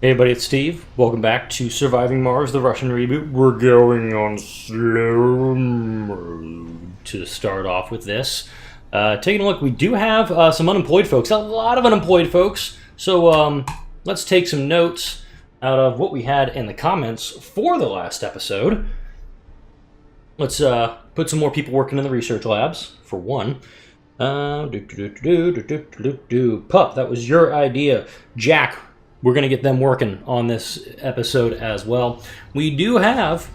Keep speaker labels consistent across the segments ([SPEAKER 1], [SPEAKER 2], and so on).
[SPEAKER 1] Hey everybody, it's Steve. Welcome back to Surviving Mars, the Russian reboot. We're going on slow mode to start off with this. Taking a look, we do have some unemployed folks, a lot of unemployed folks. So let's take some notes out of what we had in the comments for the last episode. Let's put some more people working in the research labs, for one. Pup, that was your idea. Jack, we're going to get them working on this episode as well. We do have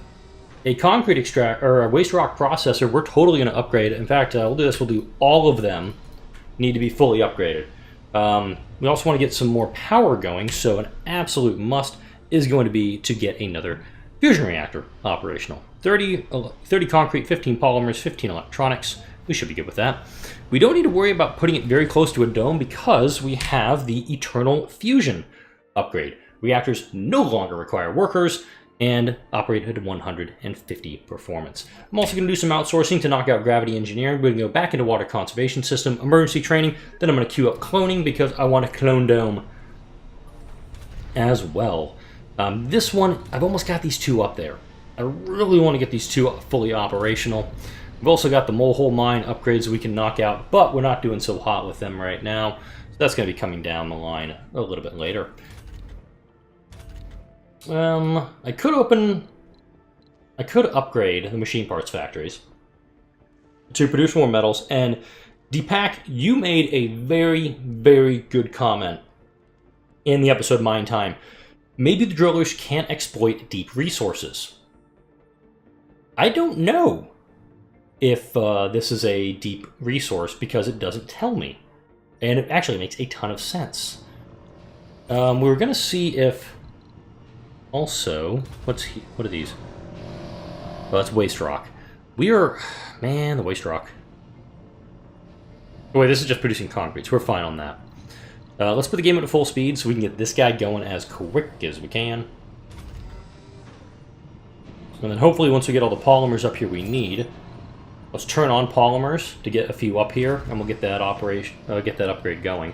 [SPEAKER 1] a concrete extract or a waste rock processor. We're totally going to upgrade. In fact, we'll do this. We'll do all of them need to be fully upgraded. We also want to get some more power going. So an absolute must is going to be to get another fusion reactor operational. 30 concrete, 15 polymers, 15 electronics. We should be good with that. We don't need to worry about putting it very close to a dome because we have the eternal fusion upgrade. Reactors no longer require workers and operate at 150 performance. I'm also going to do some outsourcing to knock out gravity engineering. We're going to go back into water conservation system, emergency training, then I'm going to queue up cloning because I want a clone dome as well. This one, I've almost got these two up there. I really want to get these two fully operational. We've also got the Mohole Mine upgrades we can knock out, but we're not doing so hot with them right now. So that's going to be coming down the line a little bit later. I could upgrade the machine parts factories to produce more metals, and Deepak, you made a very, very good comment in the episode Mine Time. Maybe the drillers can't exploit deep resources. I don't know if this is a deep resource because it doesn't tell me. And it actually makes a ton of sense. We were going to see if... Also, what are these? Oh, that's waste rock. We are... Man, the waste rock. Oh, wait, this is just producing concrete, so we're fine on that. Let's put the game at full speed so we can get this guy going as quick as we can. And then hopefully once we get all the polymers up here we need, let's turn on polymers to get a few up here, and we'll get that upgrade going.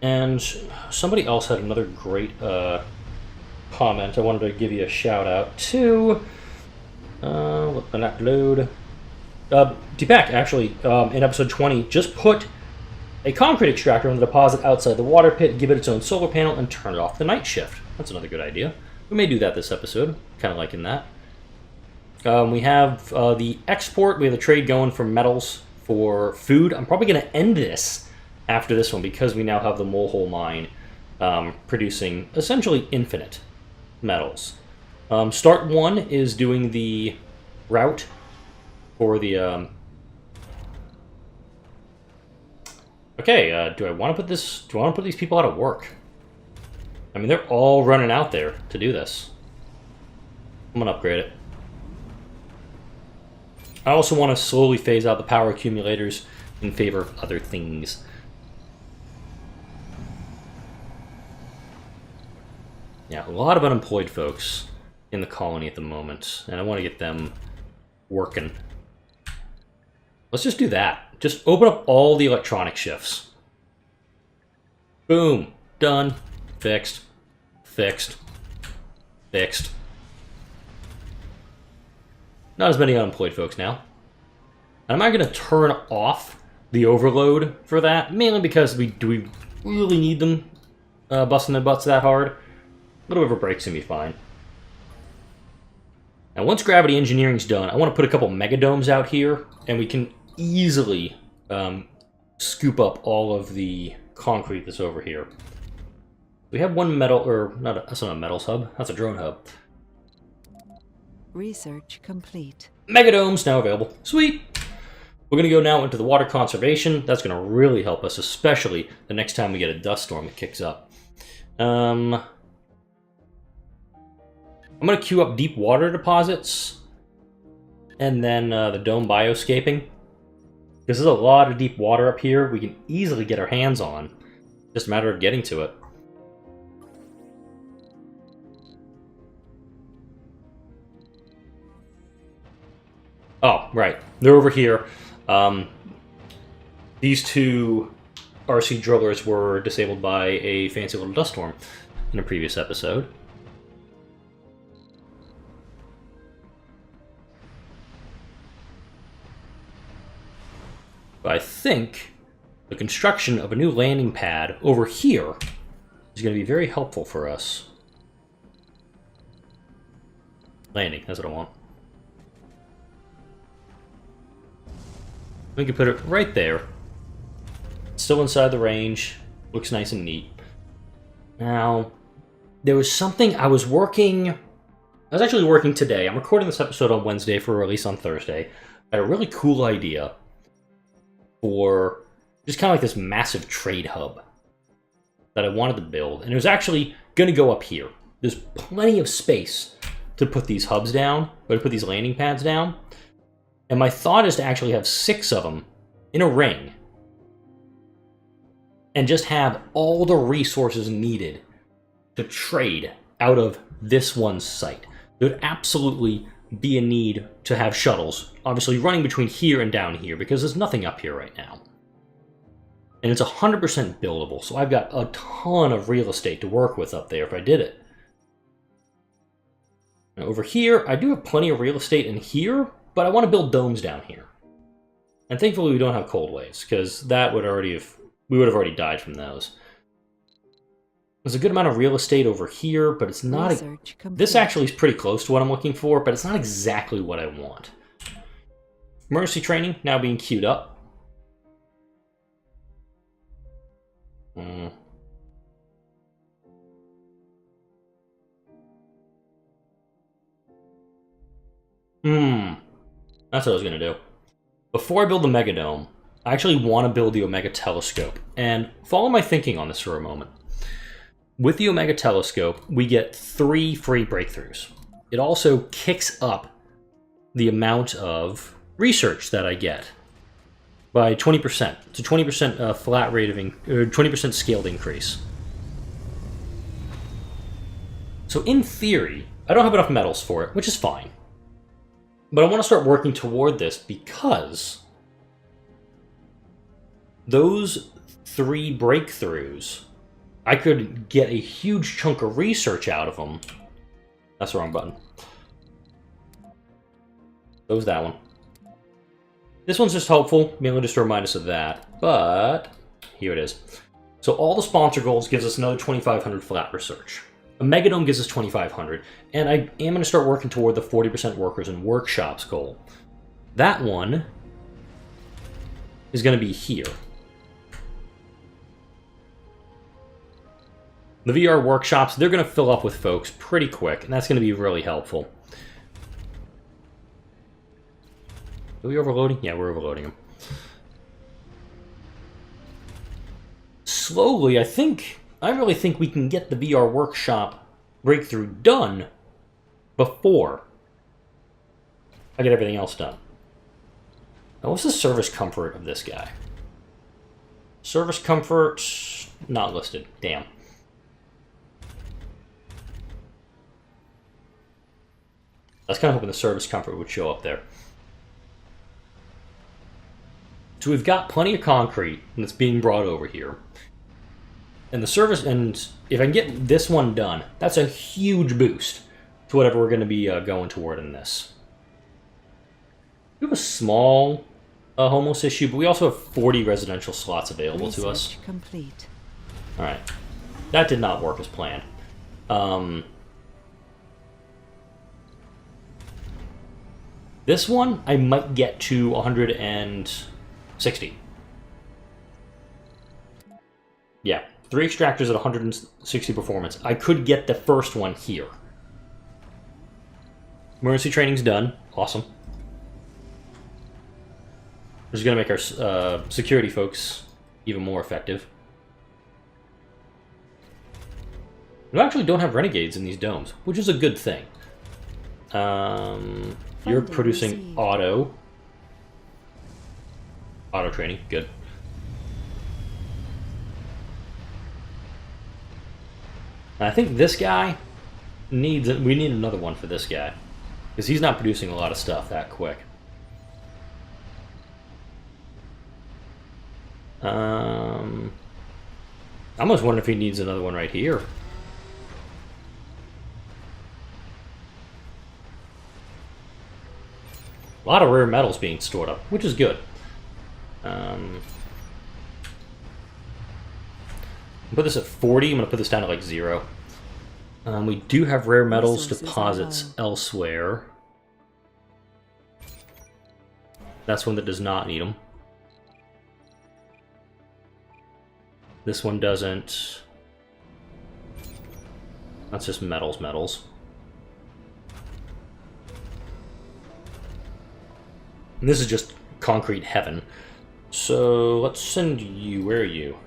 [SPEAKER 1] And somebody else had another great comment. I wanted to give you a shout out to. Let that load. Deepak actually in episode 20 just put a concrete extractor on the deposit outside the water pit, give it its own solar panel, and turn it off the night shift. That's another good idea. We may do that this episode. Kind of liking that. We have the export. We have the trade going for metals for food. I'm probably going to end this after this one because we now have the Mohole Mine producing essentially infinite metals. Start 1 is doing the route for the... Okay, do I want to put this? Do I want to put these people out of work? I mean, they're all running out there to do this. I'm gonna upgrade it. I also want to slowly phase out the power accumulators in favor of other things. Yeah, a lot of unemployed folks in the colony at the moment, and I want to get them working. Let's just do that. Just open up all the electronic shifts. Boom. Done. Fixed. Fixed. Fixed. Not as many unemployed folks now. And I'm not going to turn off the overload for that, mainly because do we really need them busting their butts that hard? A little bit of a break's going to be fine. Now, once gravity engineering's done, I want to put a couple megadomes out here, and we can easily scoop up all of the concrete that's over here. We have one metal, or not that's not a metals hub, that's a drone hub.
[SPEAKER 2] Research complete.
[SPEAKER 1] Megadomes now available. Sweet! We're going to go now into the water conservation. That's going to really help us, especially the next time we get a dust storm that kicks up. I'm going to queue up deep water deposits, and then the dome bioscaping. Because there's a lot of deep water up here we can easily get our hands on. Just a matter of getting to it. Oh, right. They're over here. These two RC drillers were disabled by a fancy little dust storm in a previous episode. But I think the construction of a new landing pad over here is going to be very helpful for us. Landing, that's what I want. We can put it right there. Still inside the range. Looks nice and neat. Now, there was something I was actually working today. I'm recording this episode on Wednesday for release on Thursday. I had a really cool idea for just kind of like this massive trade hub that I wanted to build. And it was actually going to go up here. There's plenty of space to put these hubs down, or to put these landing pads down. And my thought is to actually have 6 of them in a ring and just have all the resources needed to trade out of this one site. There would absolutely be a need to have shuttles, obviously running between here and down here, because there's nothing up here right now. And it's 100% buildable, so I've got a ton of real estate to work with up there if I did it. Now over here, I do have plenty of real estate in here, but I want to build domes down here. And thankfully we don't have cold waves, because that would we would have already died from those. There's a good amount of real estate over here, but it's not... This actually is pretty close to what I'm looking for, but it's not exactly what I want. Emergency training now being queued up. That's what I was going to do. Before I build the Megadome, I actually want to build the Omega Telescope. And follow my thinking on this for a moment. With the Omega Telescope, we get 3 free breakthroughs. It also kicks up the amount of research that I get by 20%. It's a 20% flat rate of 20% scaled increase. So in theory, I don't have enough metals for it, which is fine. But I want to start working toward this because those 3 breakthroughs, I could get a huge chunk of research out of them. That's the wrong button. That was that one. This one's just helpful, mainly just to remind us of that. But here it is. So all the sponsor goals gives us another 2,500 flat research. A Megadome gives us 2,500, and I am going to start working toward the 40% workers and workshops goal. That one is going to be here. The VR workshops, they're going to fill up with folks pretty quick, and that's going to be really helpful. Are we overloading? Yeah, we're overloading them. Slowly, I really think we can get the VR workshop breakthrough done before I get everything else done. Now, what's the service comfort of this guy? Service comfort, not listed. Damn. I was kind of hoping the service comfort would show up there. So we've got plenty of concrete that's being brought over here. And the service, and if I can get this one done, that's a huge boost to whatever we're going to be going toward in this. We have a small homeless issue, but we also have 40 residential slots available to us.
[SPEAKER 2] Complete.
[SPEAKER 1] All right. That did not work as planned. This one, I might get to 160. Yeah, 3 extractors at 160 performance. I could get the first one here. Emergency training's done. Awesome. This is going to make our security folks even more effective. We actually don't have renegades in these domes, which is a good thing. You're producing auto training. Good. And I think this guy we need another one for this guy, because he's not producing a lot of stuff that quick. I'm almost wondering if he needs another one right here. A lot of rare metals being stored up, which is good. Put this at 40. I'm going to put this down to like 0. We do have rare metals deposits elsewhere. That's one that does not need them. This one doesn't. That's just metals. And this is just concrete heaven. So let's send you. Where are you?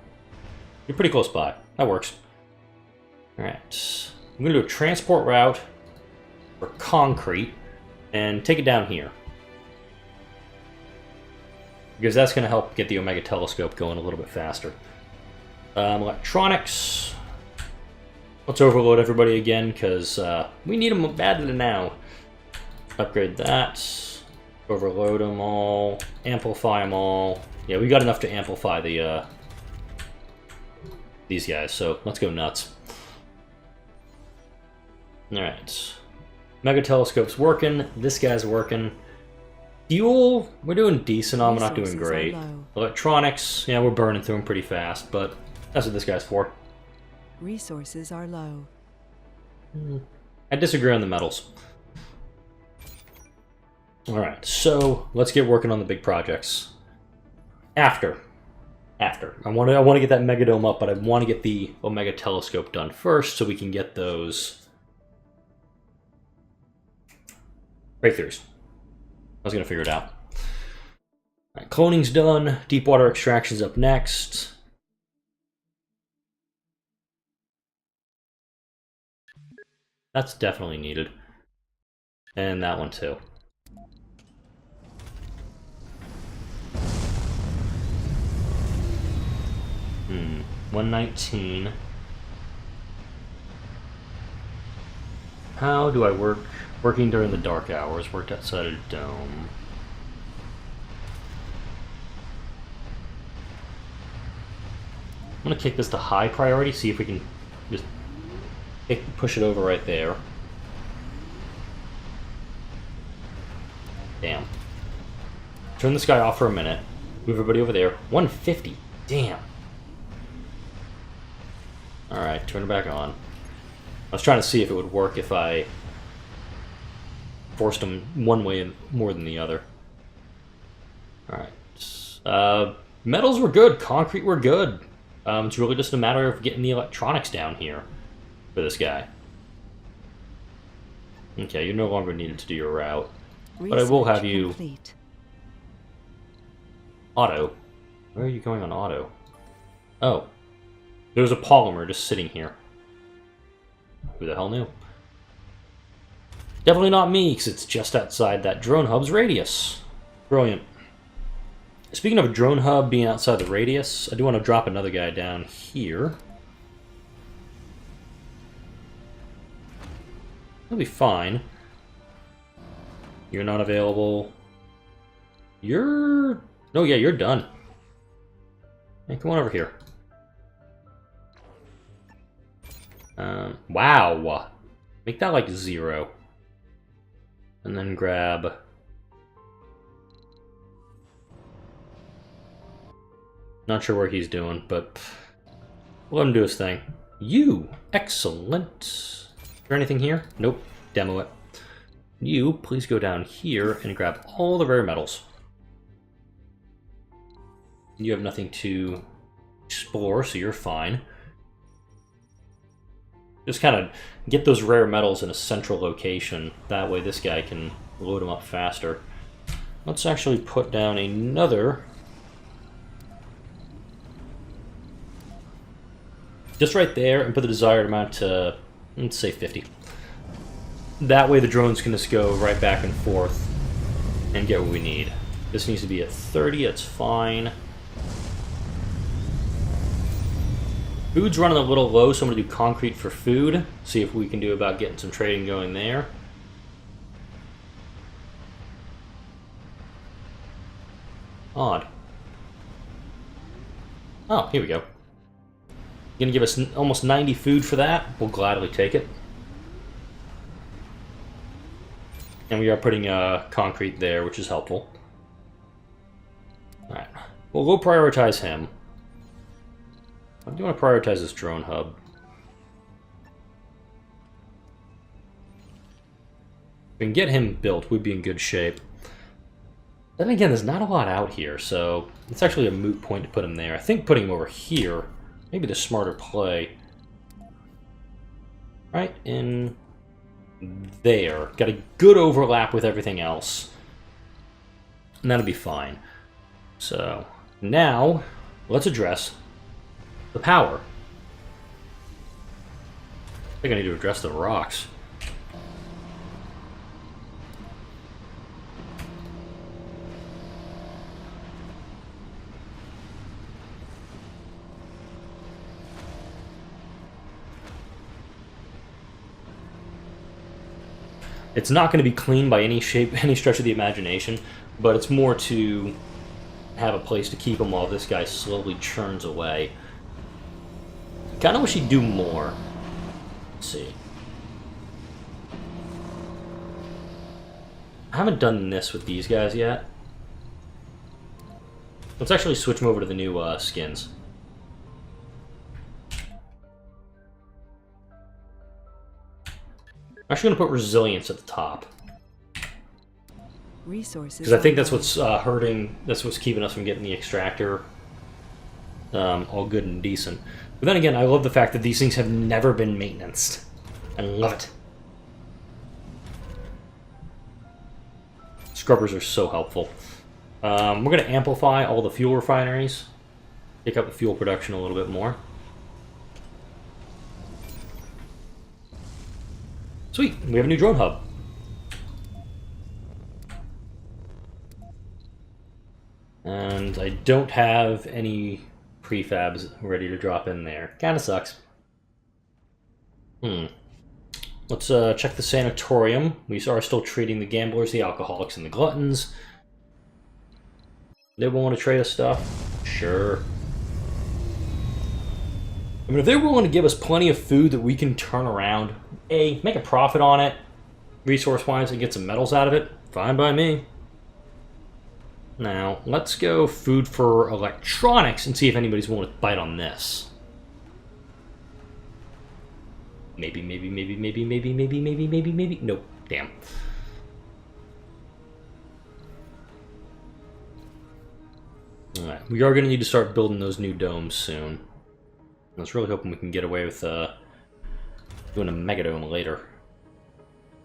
[SPEAKER 1] You're pretty close by. That works. Alright. I'm going to do a transport route for concrete and take it down here. Because that's going to help get the Omega Telescope going a little bit faster. Electronics. Let's overload everybody again, because we need them badly now. Upgrade that. Overload them all. Amplify them all. Yeah, we got enough to amplify the these guys, so let's go nuts. Alright. Mega Telescope's working. This guy's working. Fuel, we're doing decent on, we're not doing great. Electronics, yeah, we're burning through them pretty fast, but that's what this guy's for.
[SPEAKER 2] Resources are low.
[SPEAKER 1] I disagree on the metals. Alright, so let's get working on the big projects. After. I want to get that Megadome up, but I want to get the Omega Telescope done first so we can get those breakthroughs. I was going to figure it out. Alright, cloning's done. Deep water extraction's up next. That's definitely needed. And that one too. 119. How do I work? Working during the dark hours. Worked outside of the dome. I'm gonna kick this to high priority. See if we can just push it over right there. Damn. Turn this guy off for a minute. Move everybody over there. 150. Damn. Alright, turn it back on. I was trying to see if it would work if I forced them one way more than the other. Alright. Metals were good. Concrete were good. It's really just a matter of getting the electronics down here for this guy. Okay, you're no longer needed to do your route. But I will have you...
[SPEAKER 2] Complete.
[SPEAKER 1] Auto. Where are you going on auto? Oh. There's a polymer just sitting here. Who the hell knew? Definitely not me, because it's just outside that drone hub's radius. Brilliant. Speaking of a drone hub being outside the radius, I do want to drop another guy down here. He'll be fine. You're not available. You're... Oh yeah, you're done. Hey, come on over here. Wow. Make that like 0. And then grab... Not sure what he's doing, but let him do his thing. You! Excellent. Is there anything here? Nope. Demo it. You, please go down here and grab all the rare metals. You have nothing to explore, so you're fine. Just kind of get those rare metals in a central location. That way this guy can load them up faster. Let's actually put down another... Just right there, and put the desired amount to, let's say 50. That way the drones can just go right back and forth and get what we need. This needs to be at 30, it's fine. Food's running a little low, so I'm going to do concrete for food. See if we can do about getting some trading going there. Odd. Oh, here we go. Gonna give us almost 90 food for that. We'll gladly take it. And we are putting concrete there, which is helpful. Alright. Well, we'll prioritize him. I do want to prioritize this drone hub. If we can get him built, we'd be in good shape. Then again, there's not a lot out here, so it's actually a moot point to put him there. I think putting him over here, maybe the smarter play. Right in there. Got a good overlap with everything else. And that'll be fine. So, now, let's address the power. I think I need to address the rocks. It's not going to be clean by any shape, any stretch of the imagination, but it's more to have a place to keep them while this guy slowly churns away. Kind of wish he'd do more. Let's see. I haven't done this with these guys yet. Let's actually switch them over to the new skins. I'm actually going to put resilience at the top.
[SPEAKER 2] Resources.
[SPEAKER 1] Because I think that's what's hurting, that's what's keeping us from getting the extractor all good and decent. But then again, I love the fact that these things have never been maintained. I love it. Scrubbers are so helpful. We're going to amplify all the fuel refineries. Pick up the fuel production a little bit more. Sweet, we have a new drone hub. And I don't have any prefabs ready to drop in there. Kinda sucks. Let's check the sanatorium. We are still treating the gamblers, the alcoholics, and the gluttons. They want to trade us stuff? Sure. I mean, if they're willing to give us plenty of food that we can turn around, make a profit on it, resource-wise, and get some metals out of it, fine by me. Now, let's go food for electronics and see if anybody's willing to bite on this. Maybe. Nope. Damn. Alright, we are going to need to start building those new domes soon. I was really hoping we can get away with doing a megadome later.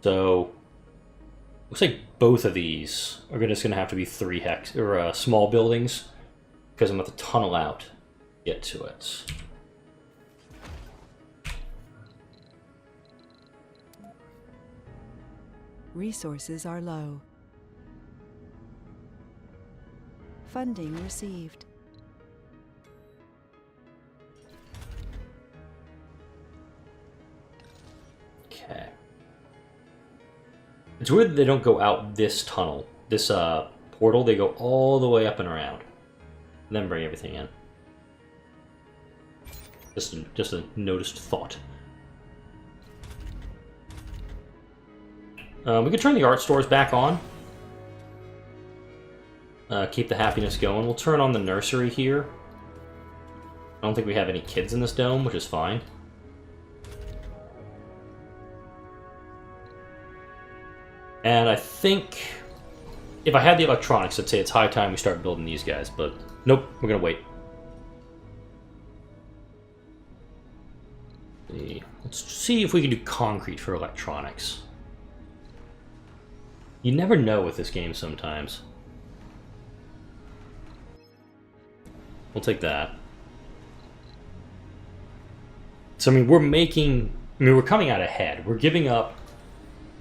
[SPEAKER 1] So, looks like both of these are just going to have to be 3 hex or small buildings because I'm going to have to tunnel out to get to it.
[SPEAKER 2] Resources are low. Funding received.
[SPEAKER 1] Okay. It's weird that they don't go out this tunnel, this portal. They go all the way up and around, and then bring everything in. Just a noticed thought. We could turn the art stores back on. Keep the happiness going. We'll turn on the nursery here. I don't think we have any kids in this dome, which is fine. And I think if I had the electronics, I'd say it's high time we start building these guys, but nope, we're gonna wait. Let's see if we can do concrete for electronics. You never know with this game sometimes. We'll take that. So, I mean, we're coming out ahead. We're giving up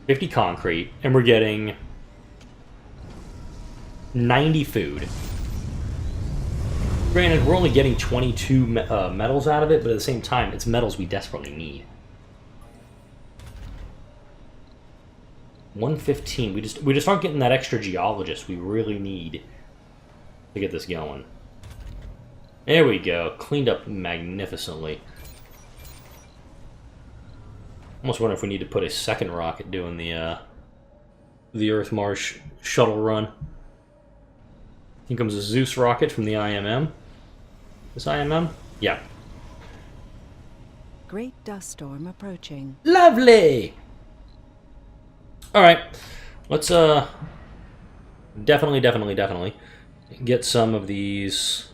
[SPEAKER 1] 50 concrete, and we're getting 90 food. Granted, we're only getting 22 metals out of it, but at the same time, it's metals we desperately need. 115. We just aren't getting that extra geologist we really need to get this going. There we go. Cleaned up magnificently. Almost wonder if we need to put a second rocket doing the Earth-Mars shuttle run. Here comes a Zeus rocket from the IMM. This IMM? Yeah.
[SPEAKER 2] Great dust storm approaching.
[SPEAKER 1] Lovely! Alright. Let's, definitely get some of these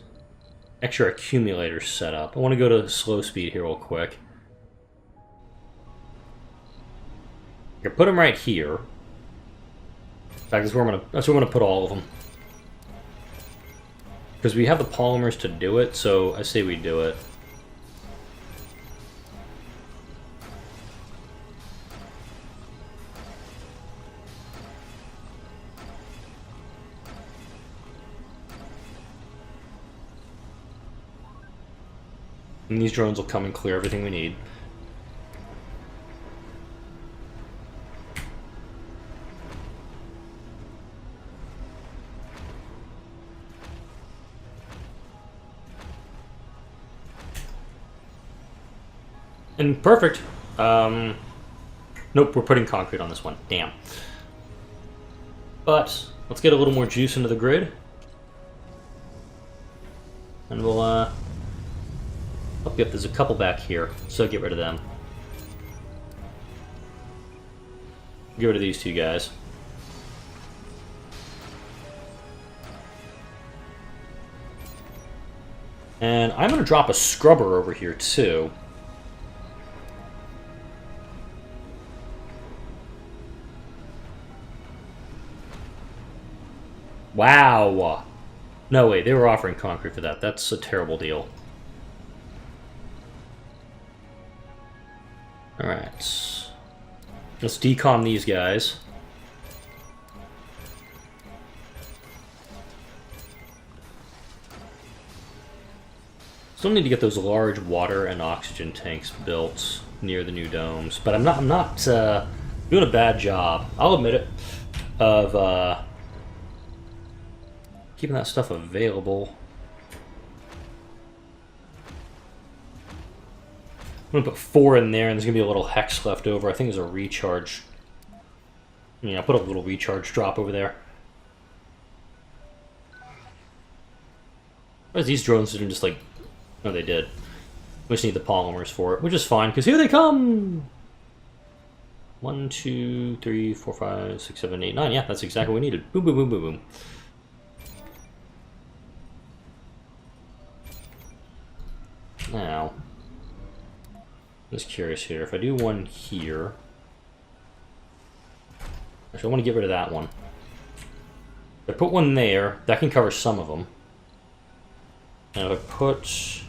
[SPEAKER 1] extra accumulators set up. I want to go to slow speed here real quick. I can put them right here. In fact, that's where I'm gonna put all of them. Because we have the polymers to do it, so I say we do it. And these drones will come and clear everything we need. And perfect. Nope, we're putting concrete on this one. Damn. But let's get a little more juice into the grid. And we'll, oh, yep, there's a couple back here, so get rid of them. Get rid of these two guys. And I'm going to drop a scrubber over here, too. Wow! No way, they were offering concrete for that. That's a terrible deal. Alright. Let's decom these guys. Still need to get those large water and oxygen tanks built near the new domes, but I'm not doing a bad job. I'll admit it, of keeping that stuff available. I'm gonna put 4 in there, and there's gonna be a little hex left over. I think there's a recharge. Yeah, I'll put a little recharge drop over there. Whereas these drones didn't just like... No, they did. We just need the polymers for it, which is fine, because here they come! 1, 2, 3, 4, 5, 6, 7, 8, 9. Yeah, that's exactly what we needed. Boom, boom, boom, boom, boom. Now, I'm just curious here. If I do one here... Actually, I want to get rid of that one. If I put one there, that can cover some of them. And if I put...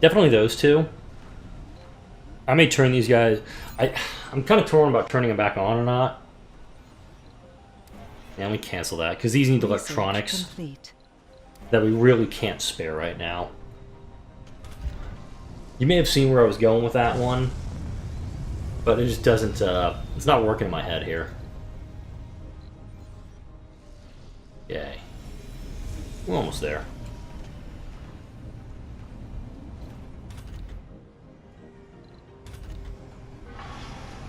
[SPEAKER 1] Definitely those two. I may turn these guys... I'm kind of torn about turning them back on or not. Yeah, let me cancel that, because these need electronics that we really can't spare right now. You may have seen where I was going with that one, but it just doesn't... it's not working in my head here. Yay. We're almost there.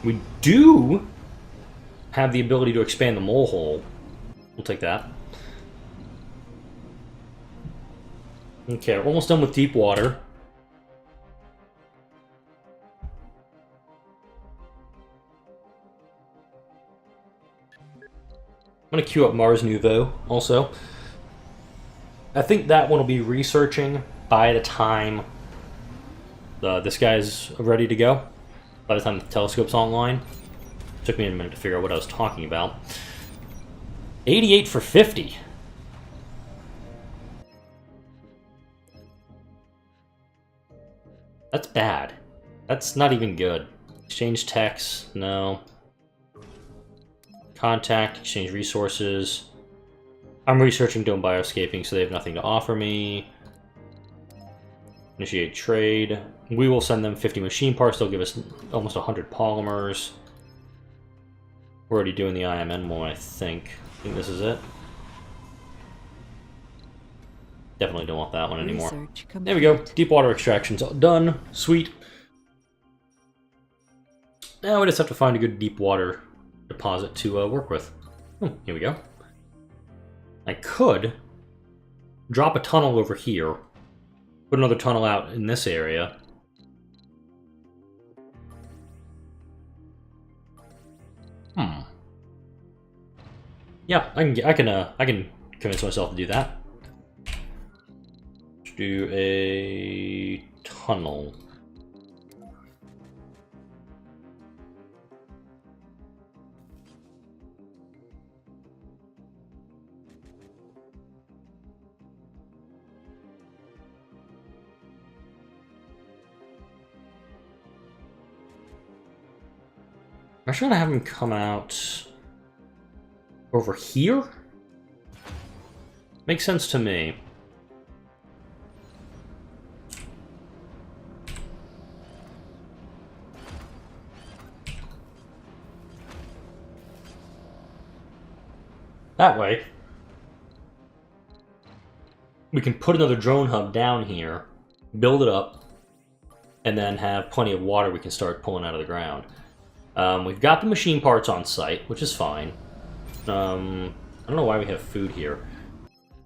[SPEAKER 1] We do have the ability to expand the mole hole. We'll take that. Okay, we're almost done with deep water. I'm going to queue up Mars Nouveau also. I think that one will be researching by the time this guy's ready to go. By the time the telescope's online. Took me a minute to figure out what I was talking about. 88 for 50. That's bad. That's not even good. Exchange text, no. Contact, exchange resources. I'm researching dome bioscaping, so they have nothing to offer me. Initiate trade. We will send them 50 machine parts. They'll give us almost 100 polymers. We're already doing the IMN one, I think. I think this is it. Definitely don't want that one anymore. There we go. Deep water extraction's all done. Sweet. Now we just have to find a good deep water deposit to work with. Here we go. I could drop a tunnel over here. Put another tunnel out in this area. Yeah, I can convince myself to do that. Let's do a tunnel. I'm actually gonna have him come out over here? Makes sense to me. That way, we can put another drone hub down here, build it up, and then have plenty of water we can start pulling out of the ground. We've got the machine parts on site, which is fine. I don't know why we have food here.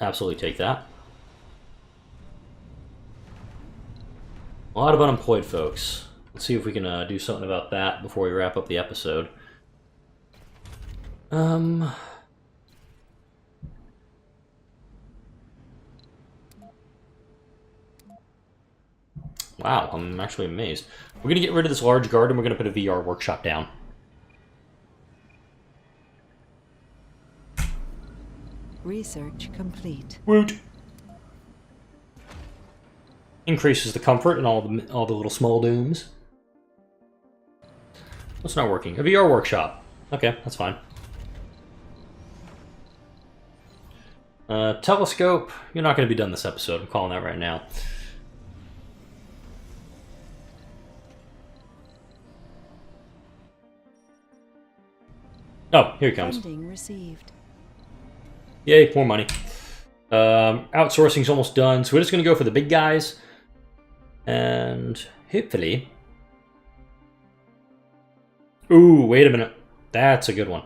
[SPEAKER 1] Absolutely take that. A lot of unemployed folks. Let's see if we can do something about that before we wrap up the episode. Wow, I'm actually amazed. We're gonna get rid of this large garden. We're gonna put a VR workshop down.
[SPEAKER 2] Research complete.
[SPEAKER 1] Woot! Increases the comfort in all the little small dooms. What's not working? A VR workshop. Okay, that's fine. Telescope. You're not going to be done this episode. I'm calling that right now. Oh, here he comes.
[SPEAKER 2] Funding received.
[SPEAKER 1] Yay, more money. Outsourcing's almost done, so we're just going to go for the big guys. And hopefully... Ooh, wait a minute. That's a good one.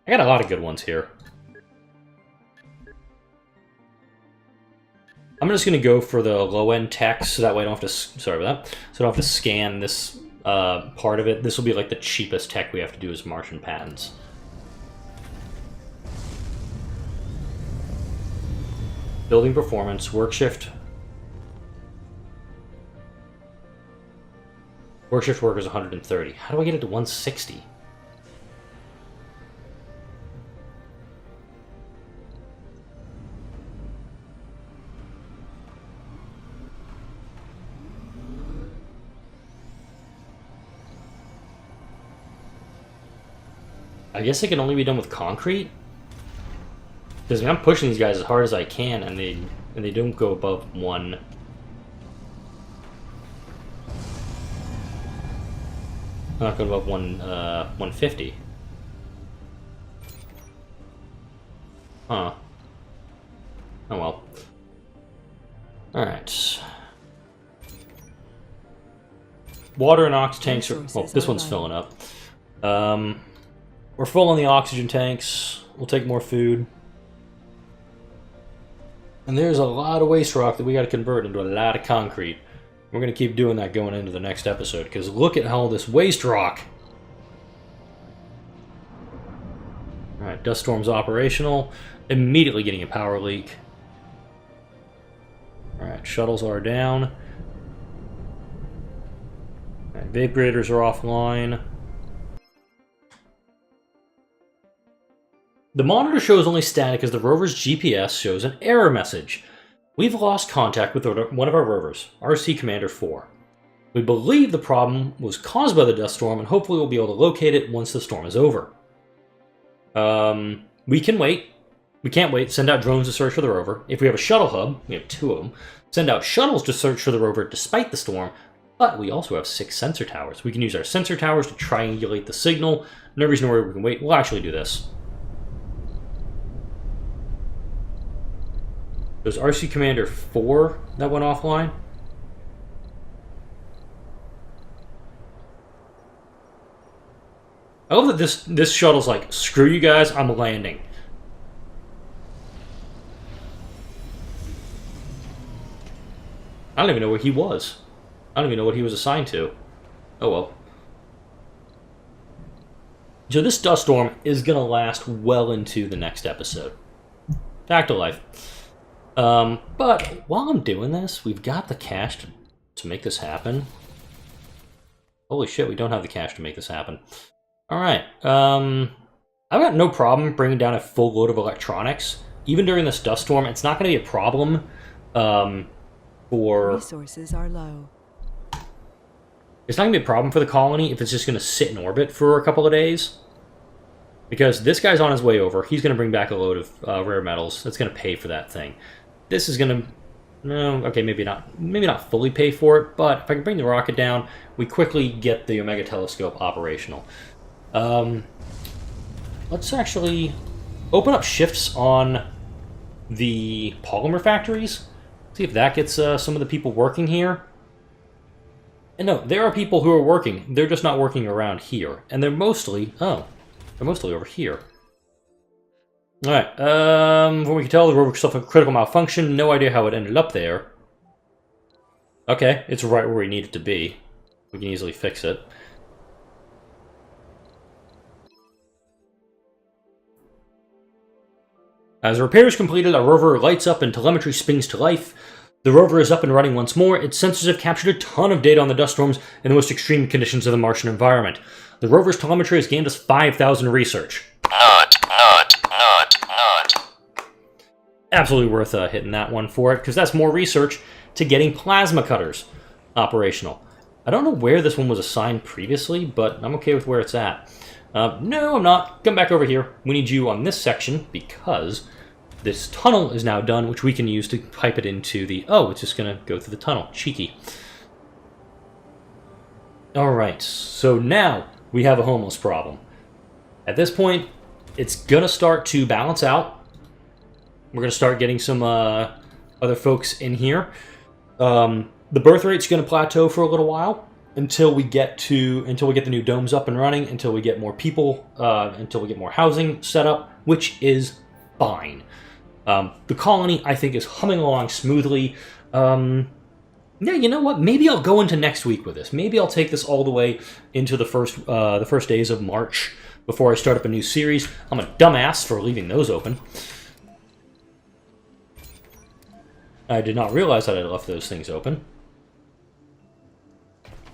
[SPEAKER 1] I got a lot of good ones here. I'm just going to go for the low-end text, so that way I don't have to... Sorry about that. So I don't have to scan this... part of it. This will be like the cheapest tech we have to do as Martian patents. Building performance, work shift. Work shift work is 130. How do I get it to 160? I guess it can only be done with concrete? Because I'm pushing these guys as hard as I can, and they don't go above 1. I'm not going above 150. Huh. Oh well. Alright. Water and ox tanks are... Well, this one's filling up. We're full on the oxygen tanks. We'll take more food. And there's a lot of waste rock that we got to convert into a lot of concrete. We're going to keep doing that going into the next episode, because look at all this waste rock. Alright, dust storm's operational. Immediately getting a power leak. Alright, shuttles are down. Alright, vaporators are offline. The monitor shows only static as the rover's GPS shows an error message. We've lost contact with one of our rovers, RC Commander 4. We believe the problem was caused by the dust storm, and hopefully we'll be able to locate it once the storm is over. We can wait. We can't wait. Send out drones to search for the rover. If we have a shuttle hub, we have 2 of them. Send out shuttles to search for the rover despite the storm. But we also have 6 sensor towers. We can use our sensor towers to triangulate the signal. No reason to worry, we can wait. We'll actually do this. There's RC Commander 4 that went offline. I love that this shuttle's like, screw you guys, I'm landing. I don't even know where he was. I don't even know what he was assigned to. Oh well. So this dust storm is going to last well into the next episode. Back to life. But while I'm doing this, we've got the cash to make this happen. Holy shit, we don't have the cash to make this happen. Alright, I've got no problem bringing down a full load of electronics. Even during this dust storm, it's not going to be a problem for...
[SPEAKER 2] Resources are low.
[SPEAKER 1] It's not going to be a problem for the colony if it's just going to sit in orbit for a couple of days. Because this guy's on his way over. He's going to bring back a load of rare metals. That's going to pay for that thing. This is going to... No, okay, maybe not fully pay for it, but if I can bring the rocket down, we quickly get the Omega Telescope operational. Let's actually open up shifts on the polymer factories. See if that gets some of the people working here. And no, there are people who are working. They're just not working around here. And they're mostly... Oh, they're mostly over here. Alright, from what we can tell, the rover suffered a critical malfunction. No idea how it ended up there. Okay, it's right where we need it to be. We can easily fix it. As the repair is completed, our rover lights up and telemetry springs to life. The rover is up and running once more. Its sensors have captured a ton of data on the dust storms and the most extreme conditions of the Martian environment. The rover's telemetry has gained us 5,000 research.
[SPEAKER 3] Not.
[SPEAKER 1] Absolutely worth hitting that one for it, because that's more research to getting plasma cutters operational. I don't know where this one was assigned previously, but I'm okay with where it's at. No, I'm not. Come back over here. We need you on this section, because this tunnel is now done, which we can use to pipe it into the... Oh, it's just going to go through the tunnel. Cheeky. Alright, so now we have a homeless problem. At this point, it's going to start to balance out. We're going to start getting some other folks in here. The birth rate's going to plateau for a little while until we get the new domes up and running, until we get more people, until we get more housing set up, which is fine. The colony, I think, is humming along smoothly. Yeah, you know what? Maybe I'll go into next week with this. Maybe I'll take this all the way into the first days of March before I start up a new series. I'm a dumbass for leaving those open. I did not realize that I left those things open.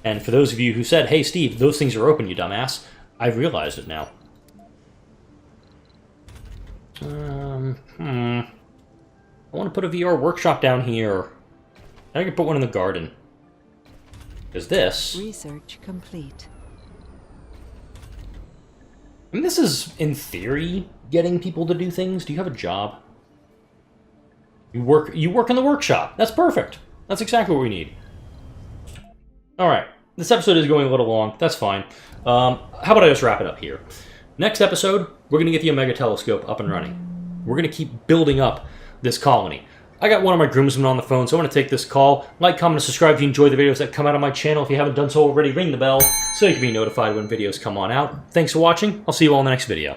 [SPEAKER 1] And for those of you who said, hey, Steve, those things are open, you dumbass, I've realized it now. I want to put a VR workshop down here. I can put one in the garden. Because this...
[SPEAKER 2] Research complete.
[SPEAKER 1] I mean, this is, in theory, getting people to do things. Do you have a job? You work in the workshop. That's perfect. That's exactly what we need. Alright. This episode is going a little long. That's fine. How about I just wrap it up here? Next episode, we're going to get the Omega Telescope up and running. We're going to keep building up this colony. I got one of my groomsmen on the phone, so I'm going to take this call. Like, comment, and subscribe if you enjoy the videos that come out on my channel. If you haven't done so already, ring the bell so you can be notified when videos come on out. Thanks for watching. I'll see you all in the next video.